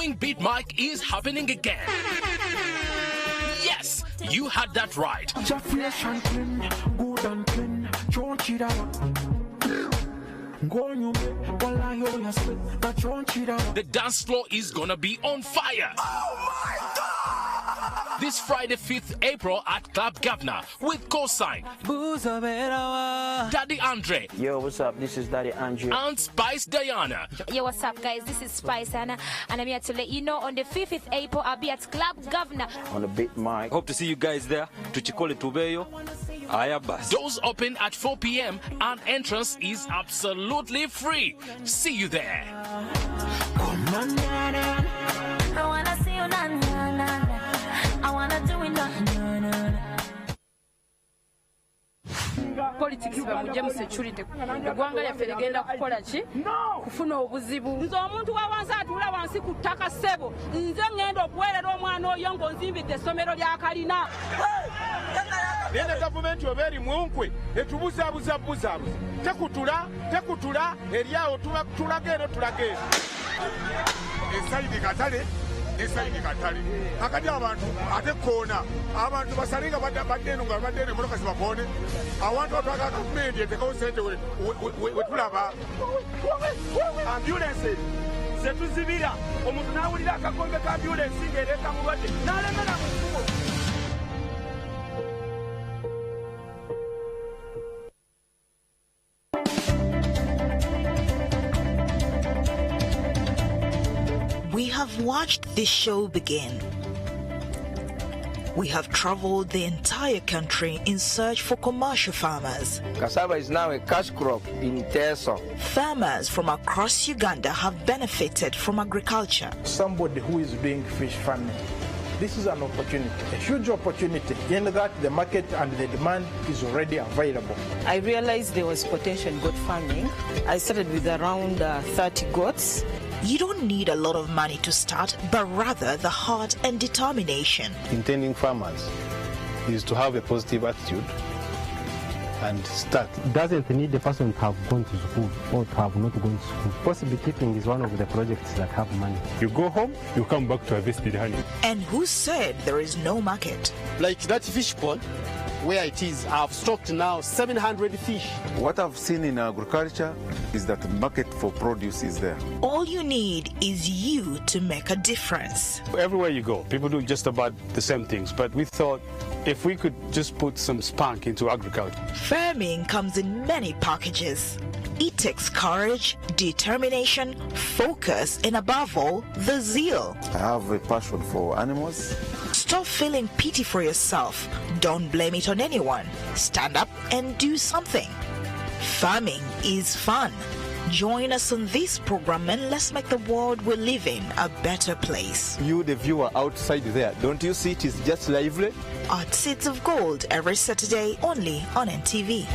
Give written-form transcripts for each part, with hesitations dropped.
Going Beat Mike is happening again. Yes, you had that right. The dance floor is gonna be on fire. Oh my God! This Friday, 5th April at Club Governor with co-sign Daddy Andre. Yo, what's up? This is Daddy Andre. And Spice Diana. Yo, what's up, guys? This is Spice Anna, and I'm here to let you know on the 5th of April, I'll be at Club Governor. On the Beat Mike. Hope to see you guys there. Tuchikole Tubeyo. Ayabas. Doors open at 4 p.m. and entrance is absolutely free. See you there. I wanna see you, na, na, na. I wanna do it, na, na, na. Politics bamujje mu security eggwanga lyaffe ligenda kukola ki kufuna obuzibu nze omuntu wa wansi atuula wansi ku ttaka ssebo nze ngenda okuweerera omwana oyo ng'onzimbidde essomero lya kalina naye ne gavumenti oba eri munkwe etubuzaabuza tekutula eri awo tulage eno tulage eno esayidi katale nesayidi katale akati abantu ate koona abantu basalinga badde eno nga badde eno emotoka zibakoone awantu batwaga gavumenti etekawo sente wetulaba ambulensi zetuzibira omuntu n'awulira akakombe ka ambulensi ng'ereeta mulwadde n'alemera mu kkubo. We have watched this show begin. We have traveled the entire country in search for commercial farmers. Cassava is now a cash crop in Teso. Farmers from across Uganda have benefited from agriculture. Somebody who is doing fish farming, this is an opportunity, a huge opportunity, in that the market and the demand is already available. I realized there was potential in goat farming. I started with around 30 goats. You don't need a lot of money to start, but rather the heart and determination. Intending farmers is to have a positive attitude and start. It doesn't need the person to have gone to school or to have not gone to school. Possibly keeping is one of the projects that have money. You go home, you come back to harvested honey. And who said there is no market? Like that fish pond, where it is, I've stocked now 700 fish. What I've seen in agriculture is that the market for produce is there. All you need is you to make a difference. Everywhere you go, people do just about the same things, but we thought if we could just put some spunk into agriculture. Farming comes in many packages. It takes courage, determination, focus, and above all, the zeal. I have a passion for animals. Stop feeling pity for yourself. Don't blame it on anyone. Stand up and do something. Farming is fun. Join us on this program and let's make the world we live in a better place. You, the viewer outside there, don't you see it is just lively? At Seeds of Gold every Saturday only on NTV.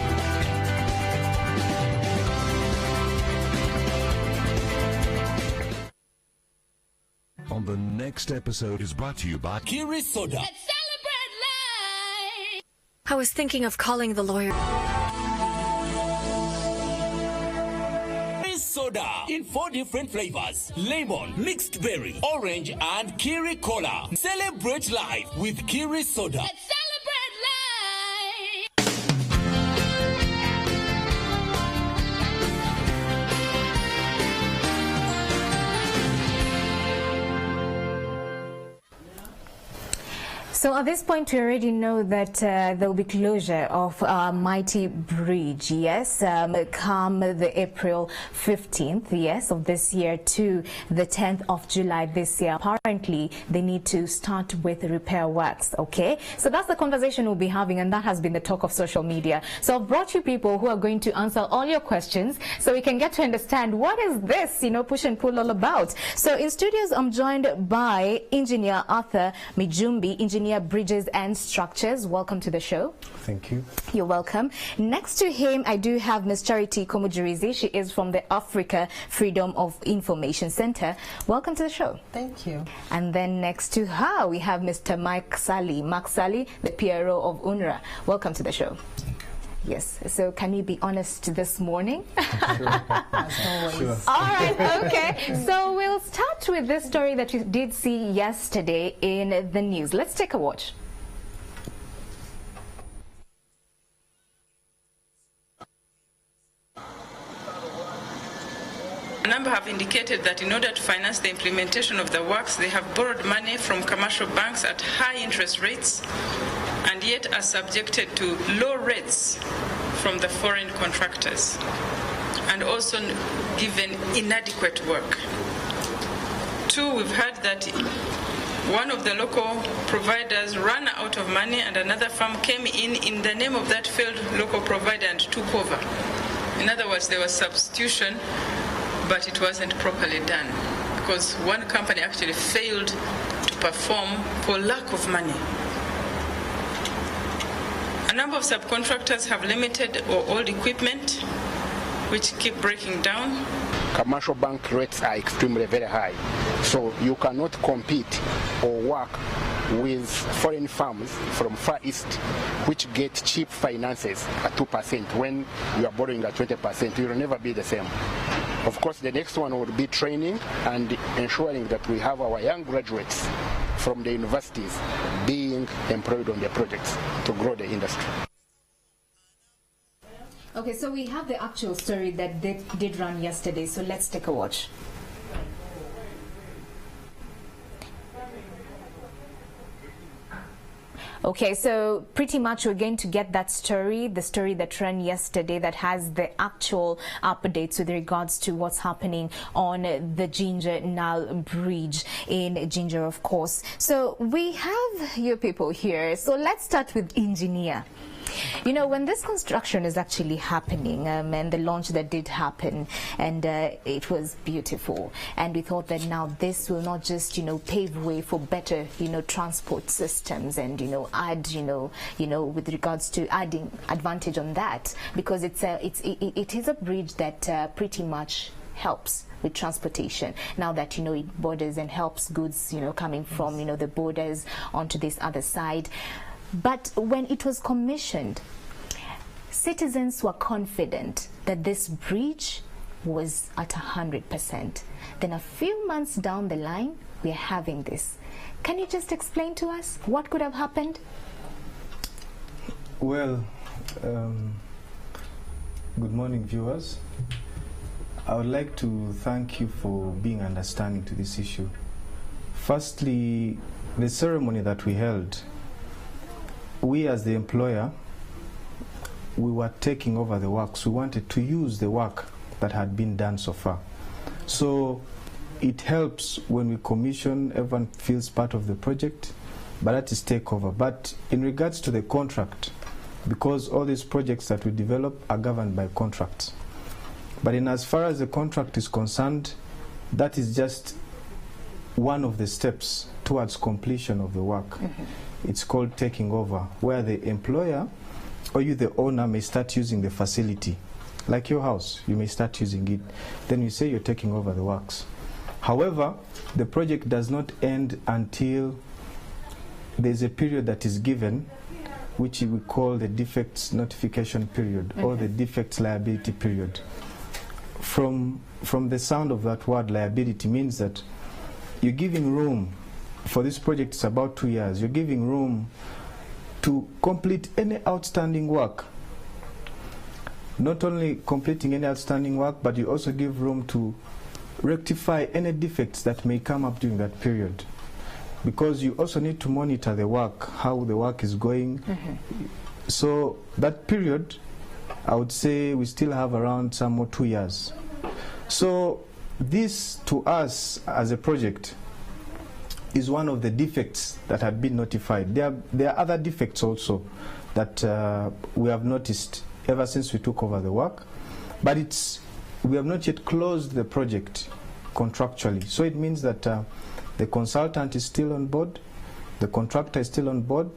On the next episode is brought to you by Kiri Soda. Let's celebrate life. I was thinking of calling the lawyer. Kiri Soda in 4 different flavors: lemon, mixed berry, orange, and Kiri Cola. Celebrate life with Kiri Soda. Let's celebrate life. So at this point, we already know that there will be closure of Mighty Bridge, yes, come the April 15th, yes, of this year to the 10th of July this year. Apparently, they need to start with repair works, okay? So that's the conversation we'll be having, and that has been the talk of social media. So I've brought you people who are going to answer all your questions so we can get to understand what is this, you know, push and pull all about. So in studios, I'm joined by Engineer Arthur Mijumbi, Engineer Bridges and Structures. Welcome to the show. Thank you. You're welcome. Next to him, I do have Ms. Charity Komujirizi. She is from the Africa Freedom of Information Center. Welcome to the show. Thank you. And then next to her, we have Mr. Mike Sally, the PRO of UNRWA. Welcome to the show. Yes. So can you be honest this morning? Sure. All right. Okay. So we'll start start with this story that you did see yesterday in the news. Let's take a watch. A number have indicated that in order to finance the implementation of the works, they have borrowed money from commercial banks at high interest rates and yet are subjected to low rates from the foreign contractors and also given inadequate work. Two, we've heard that one of the local providers ran out of money and another firm came in the name of that failed local provider and took over. In other words, there was substitution, but it wasn't properly done because one company actually failed to perform for lack of money. A number of subcontractors have limited or old equipment which keep breaking down. Commercial bank rates are extremely very high, so you cannot compete or work with foreign firms from Far East which get cheap finances at 2% when you are borrowing at 20%. You will never be the same. Of course, the next one would be training and ensuring that we have our young graduates from the universities being employed on the projects to grow the industry. Okay, so we have the actual story that did run yesterday, so let's take a watch. Okay, so pretty much we're going to get that story, the story that ran yesterday that has the actual updates with regards to what's happening on the Ginger Nile Bridge in Ginger, of course. So we have your people here. So let's start with engineer. You know, when this construction is actually happening, and the launch that did happen, and it was beautiful, and we thought that now this will not just, you know, pave way for better, you know, transport systems, and, you know, add, you know, with regards to adding advantage on that, because it is a bridge that pretty much helps with transportation now that, you know, it borders and helps goods, you know, coming from, you know, the borders onto this other side. But when it was commissioned, citizens were confident that this bridge was at 100%. Then a few months down the line, we are having this. Can you just explain to us what could have happened? Well, good morning, viewers. I would like to thank you for being understanding to this issue. Firstly, the ceremony that we held, we as the employer, we were taking over the works. We wanted to use the work that had been done so far. So it helps when we commission, everyone feels part of the project, but that is takeover. But in regards to the contract, because all these projects that we develop are governed by contracts. But in as far as the contract is concerned, that is just one of the steps towards completion of the work. It's called taking over, where the employer or you, the owner, may start using the facility. Like your house, you may start using it. Then you say you're taking over the works. However, the project does not end until there's a period that is given, which we call the defects notification period or the defects liability period. From the sound of that word, liability means that you're giving room. For this project, it's about 2 years. You're giving room to complete any outstanding work. Not only completing any outstanding work, but you also give room to rectify any defects that may come up during that period. Because you also need to monitor the work, how the work is going. So that period, I would say we still have around some more 2 years. So this, to us as a project, is one of the defects that had been notified. There are other defects also that we have noticed ever since we took over the work, but we have not yet closed the project contractually. So it means that the consultant is still on board, the contractor is still on board,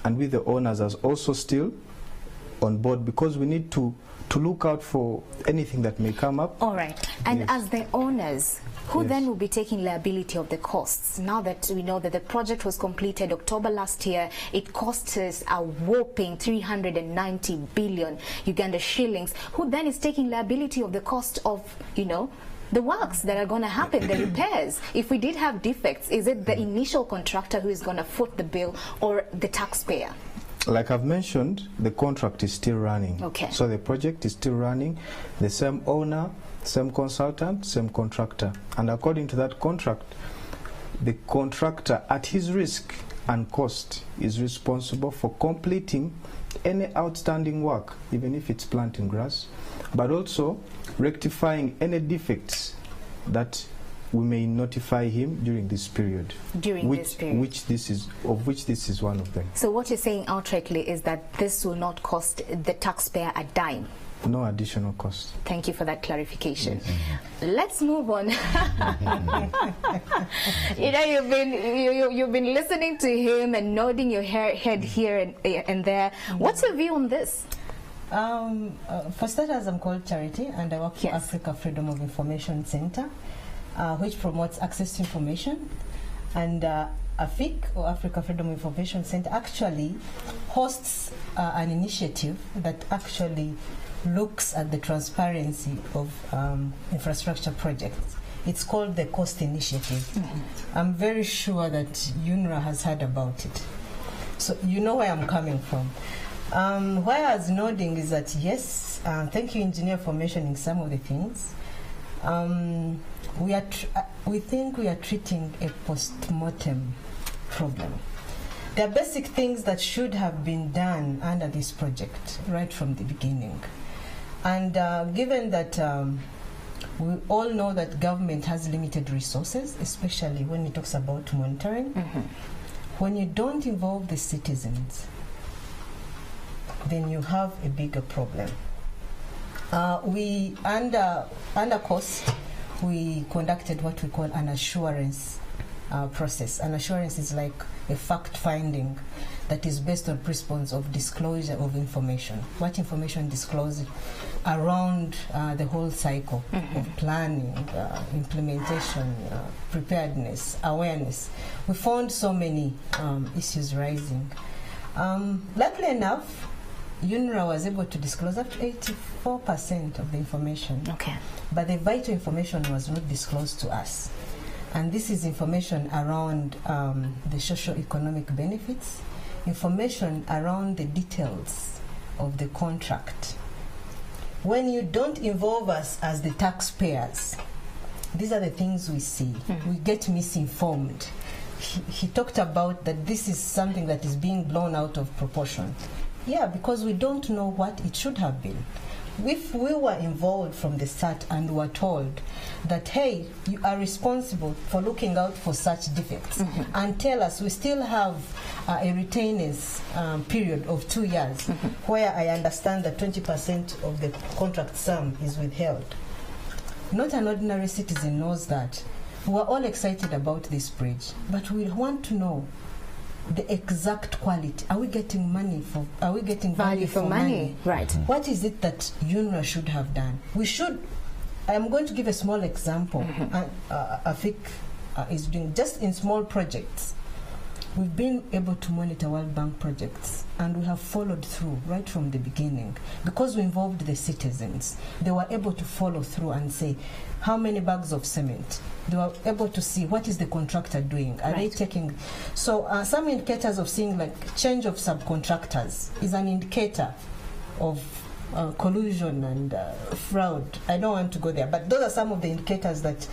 and we, the owners, are also still on board, because we need to look out for anything that may come up. All right. And yes. As the owners, who then will be taking liability of the costs? Now that we know that the project was completed October last year, it cost us a whopping 390 billion Uganda shillings. Who then is taking liability of the cost of, you know, The works that are going to happen, the repairs, if we did have defects, is it the initial contractor who is going to foot the bill or the taxpayer? Like I've mentioned, the contract is still running. Okay. So the project is still running, the same owner, same consultant, same contractor. And according to that contract, the contractor at his risk and cost is responsible for completing any outstanding work, even if it's planting grass, but also rectifying any defects that we may notify him during this period. Which this is one of them. So what you're saying outrightly is that this will not cost the taxpayer a dime. No additional cost. Thank you for that clarification. Let's move on. You know, you've been listening to him and nodding your head here and there. What's your view on this? For starters, I'm called Charity, and I work for Africa Freedom of Information Center, which promotes access to information. And AFIC, or Africa Freedom of Information Center, actually hosts an initiative that actually looks at the transparency of infrastructure projects. It's called the Cost Initiative. I'm very sure that UNRA has heard about it. So you know where I'm coming from. Where I was nodding is that yes, thank you, engineer, for mentioning some of the things. We think we are treating a post-mortem problem. There are basic things that should have been done under this project right from the beginning. And given that we all know that government has limited resources, especially when it talks about monitoring, when you don't involve the citizens, then you have a bigger problem. We, under cost, we conducted what we call an assurance process. An assurance is like a fact-finding that is based on principles of disclosure of information. What information disclosed around the whole cycle of planning, implementation, preparedness, awareness. We found so many issues rising. Luckily enough, UNRA was able to disclose up to 84% of the information. Okay. But the vital information was not disclosed to us. And this is information around the socio-economic benefits, information around the details of the contract. When you don't involve us as the taxpayers, these are the things we see. We get misinformed. He talked about that this is something that is being blown out of proportion. Yeah, because we don't know what it should have been. If we were involved from the start and were told that, hey, you are responsible for looking out for such defects, and tell us we still have a retainers period of 2 years, where I understand that 20% of the contract sum is withheld. Not an ordinary citizen knows that. We're all excited about this bridge, but we want to know the exact quality. Are we getting money for? Are we getting value for money? Right. What is it that UNRA should have done? We should. I'm going to give a small example. AFIC is doing just in small projects. We've been able to monitor World Bank projects, and we have followed through right from the beginning because we involved the citizens. They were able to follow through and say, how many bags of cement? They were able to see what is the contractor doing. Are they taking? So some indicators of seeing like change of subcontractors is an indicator of collusion and fraud. I don't want to go there, but those are some of the indicators that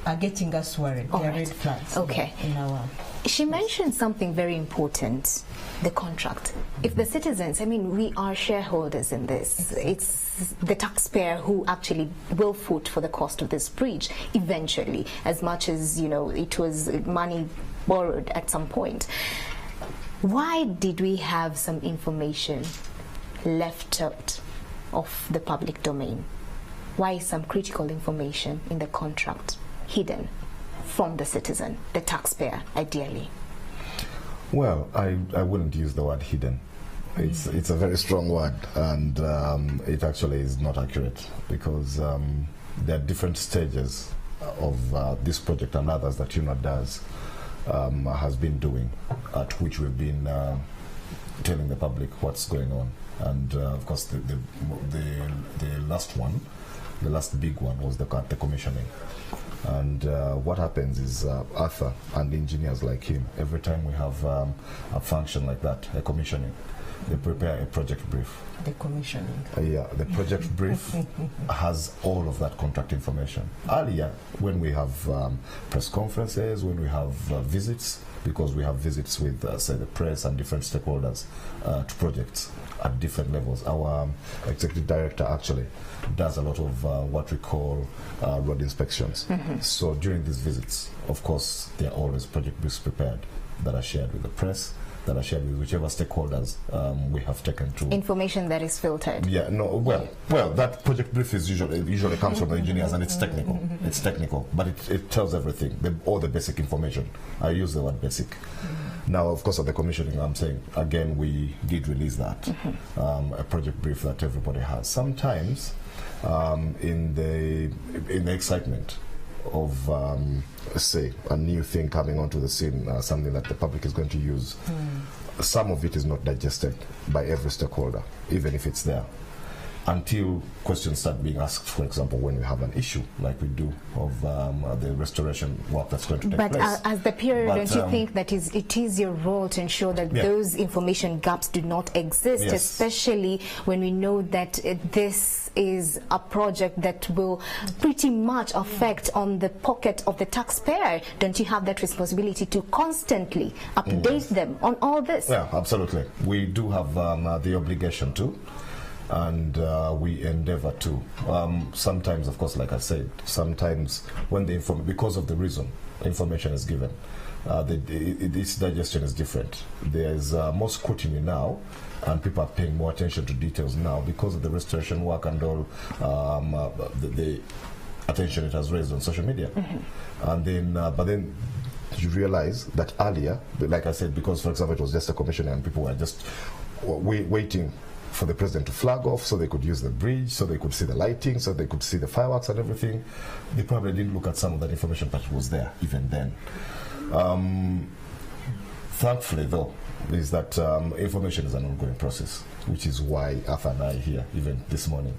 are getting us worried. They are red flags. Okay. In our. She mentioned something very important, the contract. If the citizens, I mean, we are shareholders in this. Exactly. It's the taxpayer who actually will foot for the cost of this bridge eventually, as much as, you know, it was money borrowed at some point. Why did we have some information left out of the public domain? Why is some critical information in the contract hidden from the citizen, the taxpayer, ideally? Well, I wouldn't use the word hidden. It's a very strong word, and it actually is not accurate, because there are different stages of this project and others that UNRA does has been doing, at which we've been telling the public what's going on. And of course the last one The last big one was the commissioning. And what happens is Arthur and engineers like him, every time we have a function like that, a commissioning, they prepare a project brief. The commissioning. Yeah, the project brief has all of that contract information. Earlier, when we have press conferences, when we have visits, because we have visits with, say, the press and different stakeholders to projects at different levels. Our executive director actually does a lot of what we call road inspections. So during these visits, of course, there are always project briefs prepared that are shared with the press, that are shared with whichever stakeholders we have taken to. Information that is filtered. Yeah, no, well, that project brief is usually comes from the engineers, and it's technical. It's technical, but it tells everything, all the basic information. I use the word basic. Now, of course, at the commissioning, I'm saying, again, we did release that, a project brief that everybody has. Sometimes, in the excitement of, say, a new thing coming onto the scene, something that the public is going to use, some of it is not digested by every stakeholder, even if it's there, until questions start being asked, for example, when we have an issue like we do of the restoration work that's going to take place. But as the peer, don't you think that it is your role to ensure that those information gaps do not exist, especially when we know that this is a project that will pretty much affect on the pocket of the taxpayer? Don't you have that responsibility to constantly update them on all this? Yeah, absolutely. We do have the obligation to, and we endeavor to. Sometimes, of course, like I said, sometimes when the because of the reason information is given, its digestion is different. There's more scrutiny now, and people are paying more attention to details now because of the restoration work and all the attention it has raised on social media. And then, but then you realize that earlier, like I said, because, for example, it was just a commissioner and people were just waiting for the president to flag off so they could use the bridge, so they could see the lighting, so they could see the fireworks and everything. They probably didn't look at some of that information that was there even then. Thankfully, though, is that information is an ongoing process, which is why Arthur and I are here even this morning.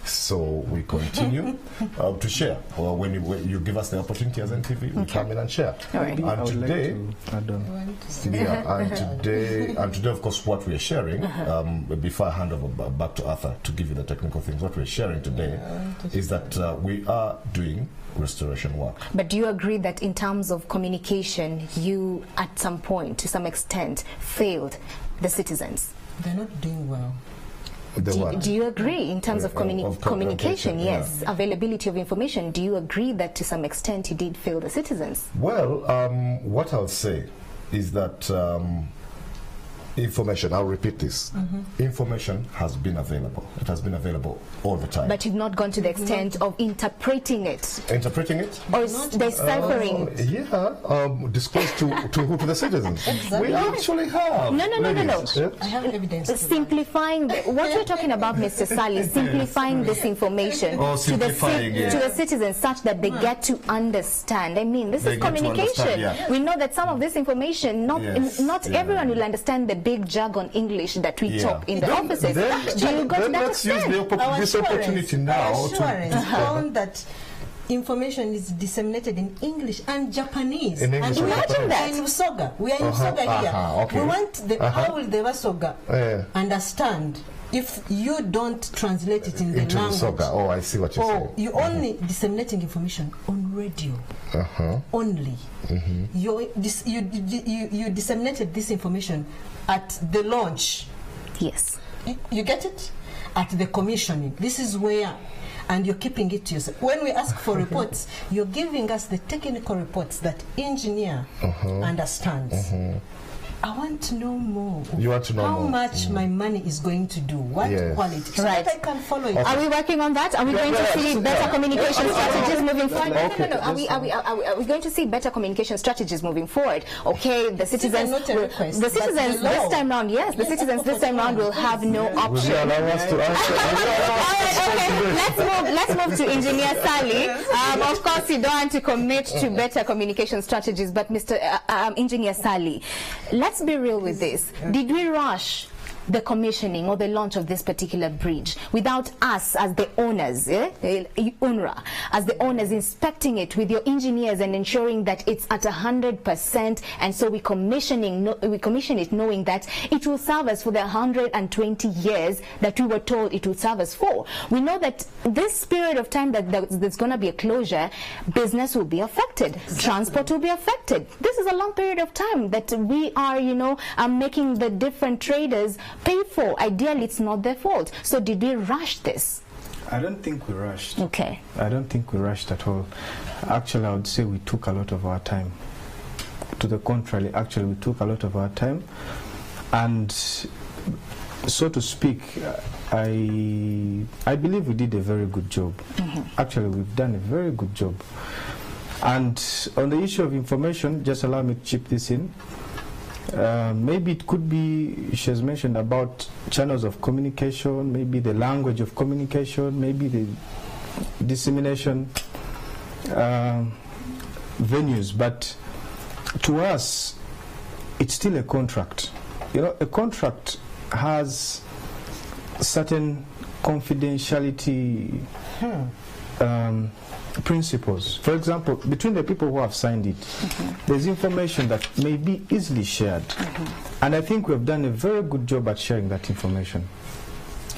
So we continue to share. When you give us the opportunity as NTV, we come in and share. Right. And today, and today, of course, what we are sharing, before I hand over back to Arthur to give you the technical things, what we're sharing today is that we are doing restoration work. But do you agree that in terms of communication, you at some point, to some extent, failed the citizens? They're not doing well. Do you agree in terms of communication? Yes, availability of information. Do you agree that to some extent you did fail the citizens? Well, what I would say is that information, I'll repeat this, information has been available. It has been available all the time. But you've not gone to the extent of interpreting it. Interpreting it? Or deciphering? Disclose to the citizens. Exactly. We actually have. No. Yeah? I have evidence. Simplifying, what you're talking about, Mr. Sally, simplifying this information to the citizens such that they get to understand. I mean, this is communication. We know that some of this information, not everyone will understand the big jargon English that we talk in the offices. Do you go to that extent? This opportunity now to found that information is disseminated in English and Japanese. In English and imagine that. In Usoga. We are in Usoga here. Okay. We want how will the Wasoga understand if you don't translate it in the language? Usoga. Oh, I see what you're saying. You only disseminating information on radio. Only. You disseminated this information at the launch. Yes. You get it? At the commissioning. This is where, and you're keeping it to yourself. When we ask for reports, you're giving us the technical reports that engineer understands. I want to know more. You want to know how more. much my money is going to do, what quality, so that I can follow it. Are we working on that? Are we going to see better communication strategies moving forward? No. Are we going to see better communication strategies moving forward? Okay, the citizens, this time round, the citizens this time round will have no option. Let's move to Engineer Sally. Of course, you don't want to commit to better communication strategies, but Mr. Engineer Sally, let's be real with this. Did we rush the commissioning or the launch of this particular bridge without us as the owners, UNRWA, as the owners inspecting it with your engineers and ensuring that it's at 100%, and so we commission it knowing that it will serve us for the 120 years that we were told it would serve us for. We know that this period of time that there's going to be a closure, business will be affected, transport will be affected. This is a long period of time that we are, making the different traders pay for. Ideally, it's not their fault. So did we rush this? I don't think we rushed. Okay. I don't think we rushed at all. Actually, I would say we took a lot of our time. To the contrary, actually, we took a lot of our time. And so to speak, I believe we did a very good job. Actually, we've done a very good job. And on the issue of information, just allow me to chip this in. Maybe it could be, she has mentioned about channels of communication, maybe the language of communication, maybe the dissemination venues. But to us, it's still a contract. A contract has certain confidentiality principles. For example, between the people who have signed it, there's information that may be easily shared. And I think we have done a very good job at sharing that information,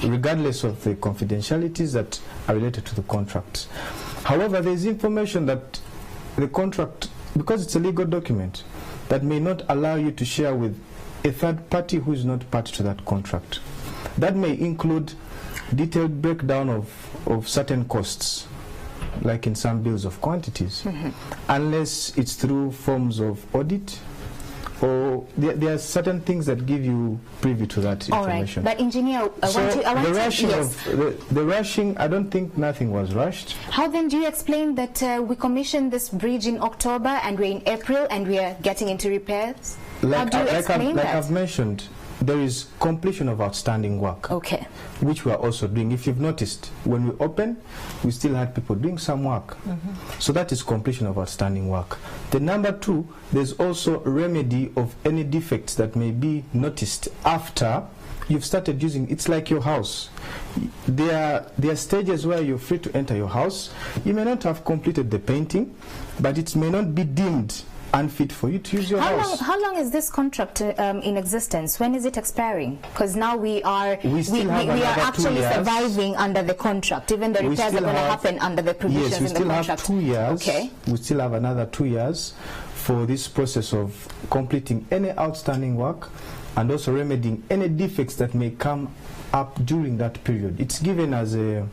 regardless of the confidentialities that are related to the contracts. However, there's information that the contract, because it's a legal document, that may not allow you to share with a third party who is not party to that contract. That may include detailed breakdown of certain costs, like in some bills of quantities, unless it's through forms of audit, or there are certain things that give you privy to that information. All right, but engineer, the rushing, I don't think nothing was rushed. How then do you explain that we commissioned this bridge in October and we're in April and we are getting into repairs? How do you explain that? Like I've mentioned, there is completion of outstanding work, which we are also doing. If you've noticed, when we opened, we still had people doing some work. So that is completion of outstanding work. The number two, there's also remedy of any defects that may be noticed after you've started using. It's like your house. There are stages where you're free to enter your house. You may not have completed the painting, but it may not be deemed unfit for you to use your house. How long is this contract in existence? When is it expiring? Because now we are actually surviving under the contract. Even the repairs are going to happen under the provisions in the contract. Yes, we still have 2 years. We still have another 2 years for this process of completing any outstanding work and also remedying any defects that may come up during that period. It's given as a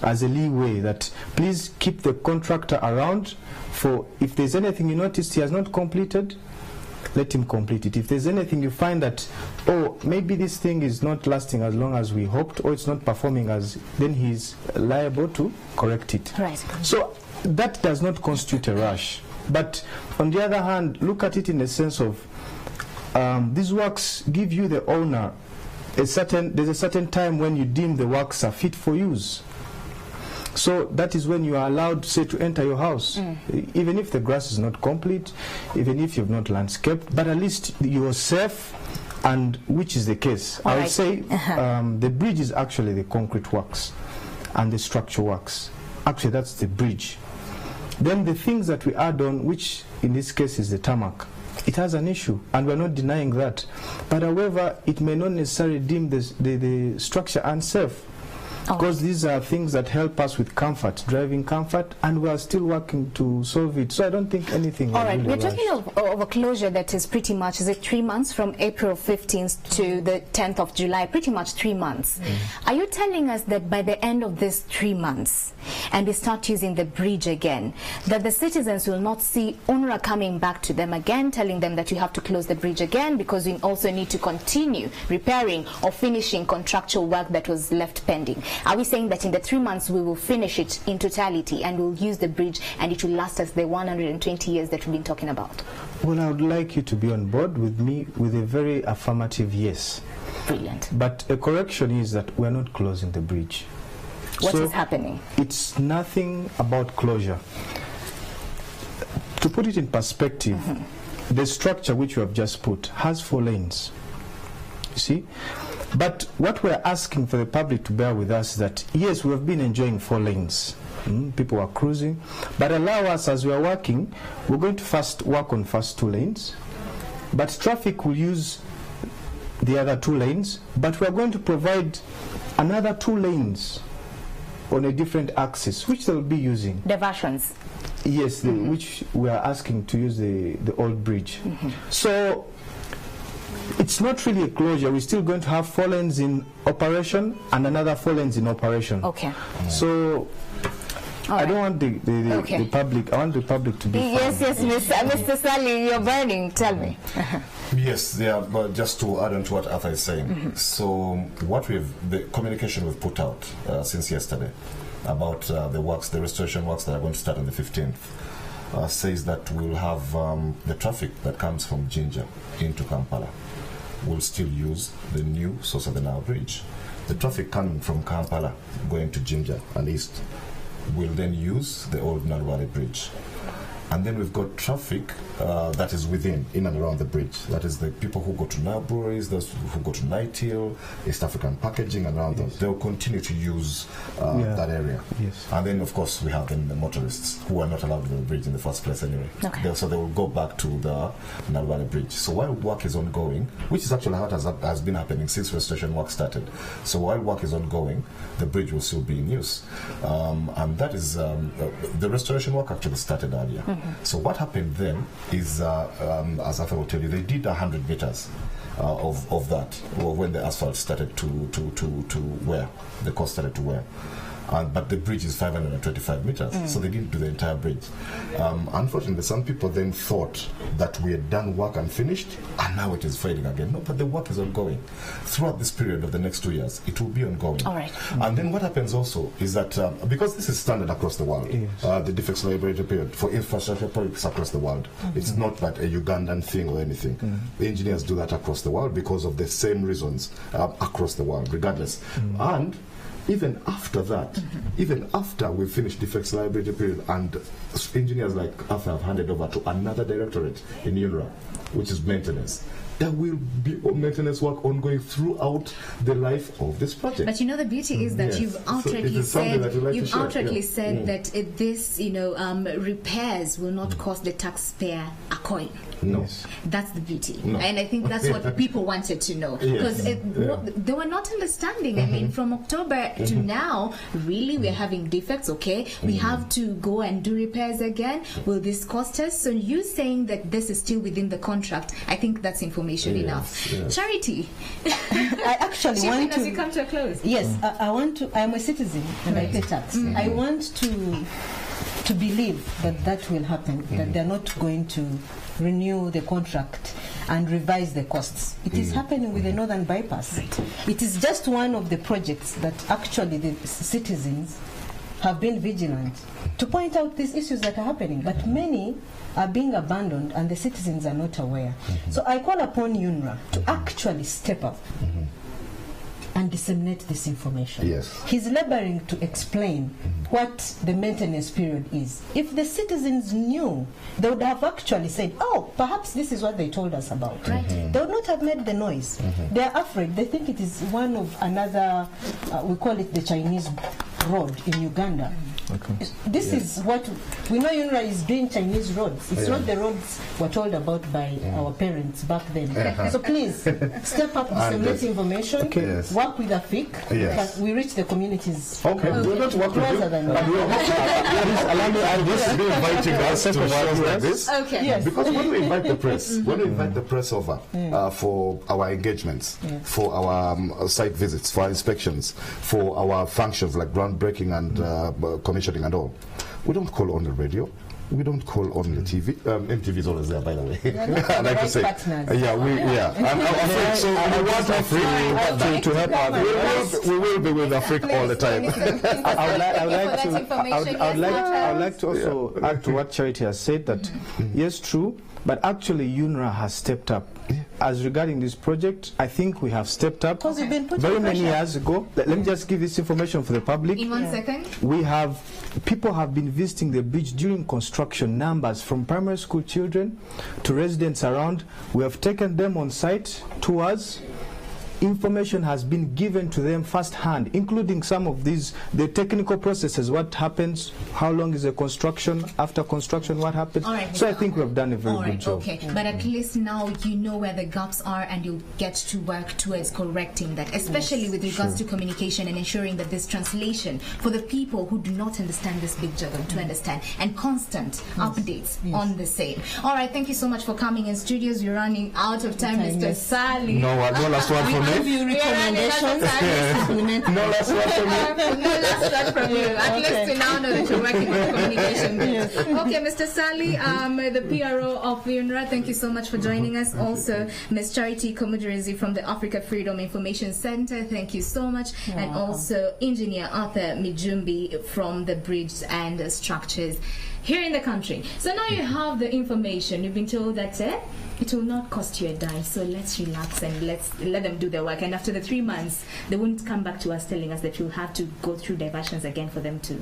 leeway that please keep the contractor around for if there's anything you notice he has not completed, let him complete it. If there's anything you find that, oh, maybe this thing is not lasting as long as we hoped, or it's not performing as, then he's liable to correct it. Right. So that does not constitute a rush. But on the other hand, look at it in the sense of these works give you, the owner, there's a certain time when you deem the works are fit for use. So that is when you are allowed, say, to enter your house, even if the grass is not complete, even if you've not landscaped, but at least you are safe, and which is the case. I would say the bridge is actually the concrete works and the structure works. Actually, that's the bridge. Then the things that we add on, which in this case is the tarmac, it has an issue, and we're not denying that. But however, it may not necessarily deem the structure unsafe. Because these are things that help us with comfort, driving comfort, and we are still working to solve it. So I don't think anything. All right, we're talking of a closure that is pretty much, is it 3 months from April 15th to the 10th of July? Pretty much 3 months. Are you telling us that by the end of this 3 months, and we start using the bridge again, that the citizens will not see UNRWA coming back to them again, telling them that you have to close the bridge again because we also need to continue repairing or finishing contractual work that was left pending? Are we saying that in the 3 months we will finish it in totality and we'll use the bridge and it will last us the 120 years that we've been talking about? Well, I would like you to be on board with me with a very affirmative yes. Brilliant. But a correction is that we're not closing the bridge. What is happening? It's nothing about closure. To put it in perspective, the structure which you have just put has 4 lanes. You see? But what we're asking for the public to bear with us is that, yes, we have been enjoying 4 lanes. People are cruising. But allow us, as we are working, we're going to first work on first 2 lanes. But traffic will use the other 2 lanes. But we're going to provide another 2 lanes on a different axis, which they'll be using. Diversions. Yes, which we are asking to use the old bridge. So it's not really a closure. We're still going to have 4 lanes in operation and another 4 lanes in operation. Okay. So I don't want the public. I want the public to be. Yes, Mr. Sally, you're burning. Tell me. Yes, but just to add on to what Arthur is saying. So what the communication we've put out since yesterday about the works, the restoration works that are going to start on the 15th, says that we'll have the traffic that comes from Jinja into Kampala will still use the new source of the Nile bridge. The traffic coming from Kampala going to Jinja and east will then use the old Nile Valley bridge. And then we've got traffic that is in and around the bridge. That is the people who go to Nile breweries, those who go to Nile, East African packaging, and around them. They'll continue to use that area. Yes. And then, of course, we have the motorists who are not allowed to the bridge in the first place anyway. Okay. So they will go back to the Nile Valley bridge. So while work is ongoing, which is actually what has been happening since restoration work started. So while work is ongoing, the bridge will still be in use. And that is, the restoration work actually started earlier. So what happened then is, as Arthur will tell you, they did 100 meters of that when the asphalt started to wear, the cost started to wear. But the bridge is 525 meters, so they didn't do the entire bridge. Unfortunately, some people then thought that we had done work and finished, and now it is failing again. No, but the work is ongoing. Throughout this period of the next 2 years, it will be ongoing. All right. And then what happens also is that, because this is standard across the world, the defects liability period for infrastructure projects across the world, it's not like a Ugandan thing or anything. The engineers do that across the world because of the same reasons across the world, regardless. And even after that, even after we finish defects liability period, and engineers like Arthur have handed over to another directorate in UNRWA, which is maintenance, there will be maintenance work ongoing throughout the life of this project. But you know, the beauty is that you've outrightly said that this, repairs will not cost the taxpayer a coin. No. That's the beauty. No. And I think that's what people wanted to know. Because they were not understanding. I mean, from October to now, really, we're having defects, okay? We have to go and do repairs again. Will this cost us? So you saying that this is still within the contract, I think that's information enough. Yes. Charity. I actually want to... as we come to a close. Yes, I want to... I'm a citizen and I pay tax. I want to believe that will happen, that they're not going to renew the contract and revise the costs. It is happening with the Northern Bypass. It is just one of the projects that actually the citizens have been vigilant to point out these issues that are happening, but many are being abandoned and the citizens are not aware. So I call upon UNRWA to actually step up and disseminate this information. Yes. He's laboring to explain what the maintenance period is. If the citizens knew, they would have actually said, oh, perhaps this is what they told us about. They would not have made the noise. They are afraid. They think it is one of another, we call it the Chinese road in Uganda. This is what we know. UNRWA is doing Chinese roads. It's not the roads we're told about by our parents back then. So please step up, disseminate information, work with AFIC. We reach the communities. Okay, we're not working closer than that. Allow me, I'm just inviting us to shows like this. Yes. Because when we invite the press, when we invite the press over for our engagements, for our site visits, for our inspections, for our functions like groundbreaking and commissioning and all, we don't call on the radio. We don't call on the TV. MTV is always there, by the way. I like to say, I'm afraid. So we want Africa to help out. We will be with Africa all the time. I would like to also add to what Charity has said that yes, true, but actually UNRWA has stepped up. As regarding this project, I think we have stepped up very many years ago. Let me just give this information for the public. In 1 second. People have been visiting the beach during construction, numbers from primary school children to residents around. We have taken them on site tours. information has been given to them firsthand, including some of these, the technical processes, what happens, how long is the construction, after construction, what happens. So I think we have done a very good job. Okay, but at least now you know where the gaps are and you'll get to work towards correcting that, especially with regards to communication and ensuring that there's translation for the people who do not understand this big jargon to understand, and constant updates on the same. All right, thank you so much for coming in studios. We're running out of time, Mr. Sally. No last word from me. Give you recommendations. No last word from me. No last word from you. At least we now know that you're working on communication. Okay, Mr. Sally, the PRO of UNRWA, thank you so much for joining us. Also, Ms. Charity Komudurizi from the Africa Freedom Information Center, thank you so much. And also Engineer Arthur Mijumbi from the Bridges and Structures here in the country. So now you have the information. You've been told that it will not cost you a dime, so let's relax and let them do their work. And after the 3 months, they won't come back to us telling us that you'll have to go through diversions again for them to,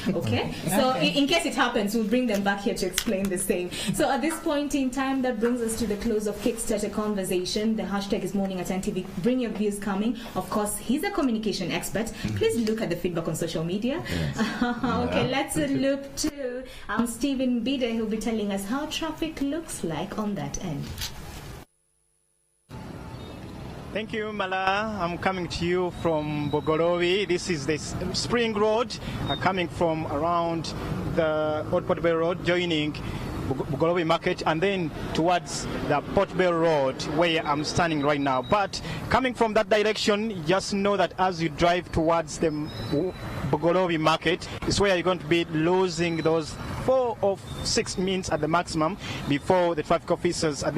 okay? So in case it happens, we'll bring them back here to explain the same. So at this point in time, that brings us to the close of Kickstarter Conversation. The hashtag is Morning at NTV. Bring your views coming. Of course, he's a communication expert. Please look at the feedback on social media. Okay, let's look to Stephen Bide, who'll be telling us how traffic looks like on that end. Thank you, Mala. I'm coming to you from Bogorovi. This is the Spring Road, coming from around the Old Port Bell Road, joining Bogorovi Market, and then towards the Port Bell Road, where I'm standing right now. But coming from that direction, just know that as you drive towards the Bogorovi Market, is where you're going to be losing those 4 or 6 minutes at the maximum before the traffic officers at